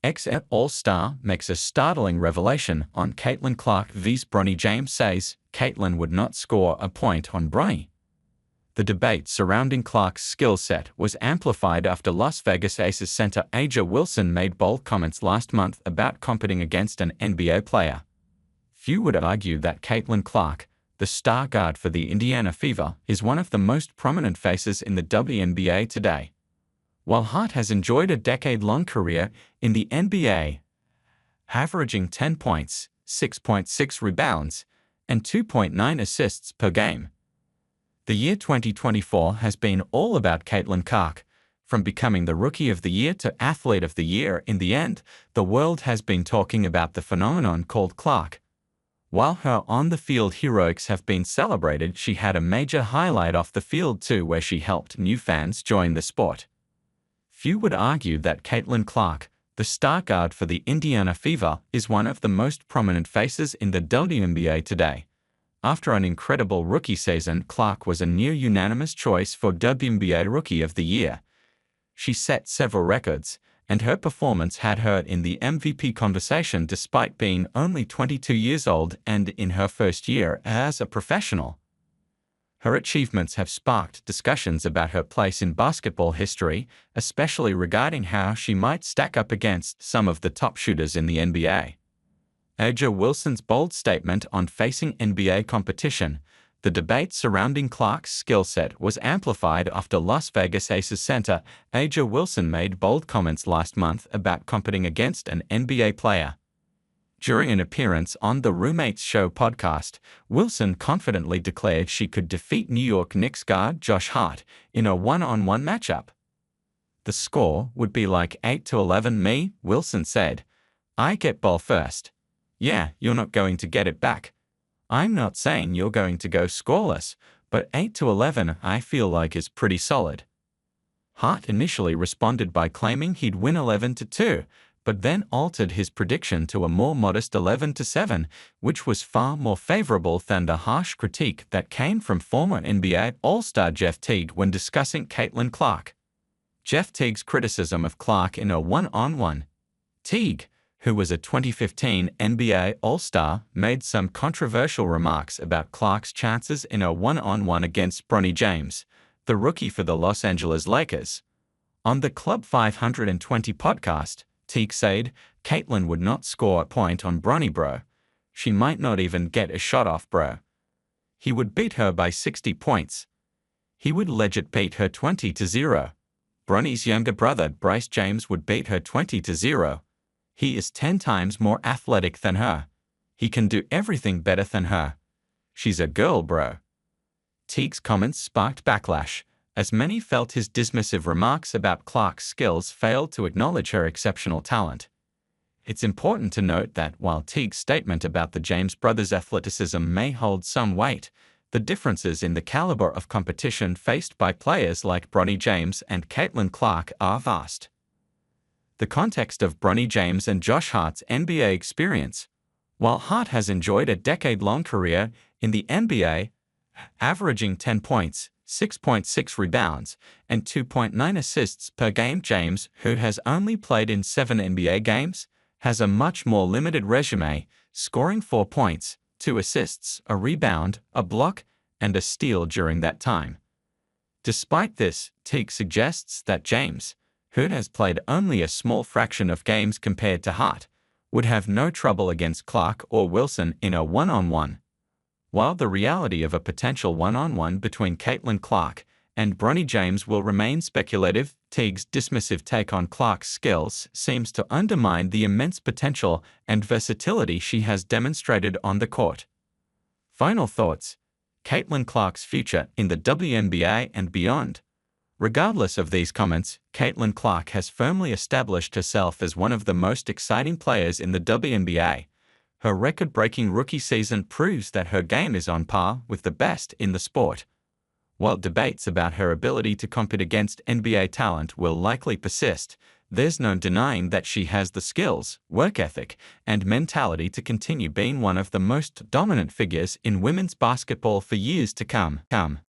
Ex-NBA All-Star makes a startling revelation on Caitlin Clark vs Bronny. James says Caitlin would not score a point on Bronny. The debate surrounding Clark's skill set was amplified after Las Vegas Aces center A'ja Wilson made bold comments last month about competing against an NBA player. Few would argue that Caitlin Clark, the star guard for the Indiana Fever, is one of the most prominent faces in the WNBA today. While Hart has enjoyed a decade-long career in the NBA, averaging 10 points, 6.6 rebounds, and 2.9 assists per game, the year 2024 has been all about Caitlin Cark. From becoming the Rookie of the Year to Athlete of the Year, in the end, the world has been talking about the phenomenon called Clark. While her on-the-field heroics have been celebrated, she had a major highlight off the field too, where she helped new fans join the sport. Few would argue that Caitlin Clark, the star guard for the Indiana Fever, is one of the most prominent faces in the WNBA today. After an incredible rookie season, Clark was a near-unanimous choice for WNBA Rookie of the Year. She set several records, and her performance had her in the MVP conversation despite being only 22 years old and in her first year as a professional. Her achievements have sparked discussions about her place in basketball history, especially regarding how she might stack up against some of the top shooters in the NBA. A'ja Wilson's bold statement on facing NBA competition. The debate surrounding Clark's skill set was amplified after Las Vegas Aces center A'ja Wilson made bold comments last month about competing against an NBA player. During an appearance on the Roommates Show podcast, Wilson confidently declared she could defeat New York Knicks guard Josh Hart in a one-on-one matchup. The score would be like 8-11 me, Wilson said. I get ball first. Yeah, you're not going to get it back. I'm not saying you're going to go scoreless, but 8-11 I feel like is pretty solid. Hart initially responded by claiming he'd win 11-2, but then altered his prediction to a more modest 11-7, which was far more favorable than the harsh critique that came from former NBA All-Star Jeff Teague when discussing Caitlin Clark. Jeff Teague's criticism of Clark in a one-on-one. Teague, who was a 2015 NBA All-Star, made some controversial remarks about Clark's chances in a one-on-one against Bronny James, the rookie for the Los Angeles Lakers. On the Club 520 podcast, Teague said, Caitlin would not score a point on Bronny, bro. She might not even get a shot off, bro. He would beat her by 60 points. He would legit beat her 20-0. Bronny's younger brother, Bryce James, would beat her 20-0. He is 10 times more athletic than her. He can do everything better than her. She's a girl, bro. Teague's comments sparked backlash, as many felt his dismissive remarks about Clark's skills failed to acknowledge her exceptional talent. It's important to note that while Teague's statement about the James brothers' athleticism may hold some weight, the differences in the caliber of competition faced by players like Bronny James and Caitlin Clark are vast. The context of Bronny James and Josh Hart's NBA experience. While Hart has enjoyed a decade-long career in the NBA, averaging 10 points, 6.6 rebounds, and 2.9 assists per game, James, who has only played in 7 NBA games, has a much more limited resume, scoring 4 points, 2 assists, a rebound, a block, and a steal during that time. Despite this, Teague suggests that James, who has played only a small fraction of games compared to Hart, would have no trouble against Clark or Wilson in a one-on-one. While the reality of a potential one-on-one between Caitlin Clark and Bronny James will remain speculative, Teague's dismissive take on Clark's skills seems to undermine the immense potential and versatility she has demonstrated on the court. Final thoughts. Caitlin Clark's future in the WNBA and beyond. Regardless of these comments, Caitlin Clark has firmly established herself as one of the most exciting players in the WNBA. Her record-breaking rookie season proves that her game is on par with the best in the sport. While debates about her ability to compete against NBA talent will likely persist, there's no denying that she has the skills, work ethic, and mentality to continue being one of the most dominant figures in women's basketball for years to come.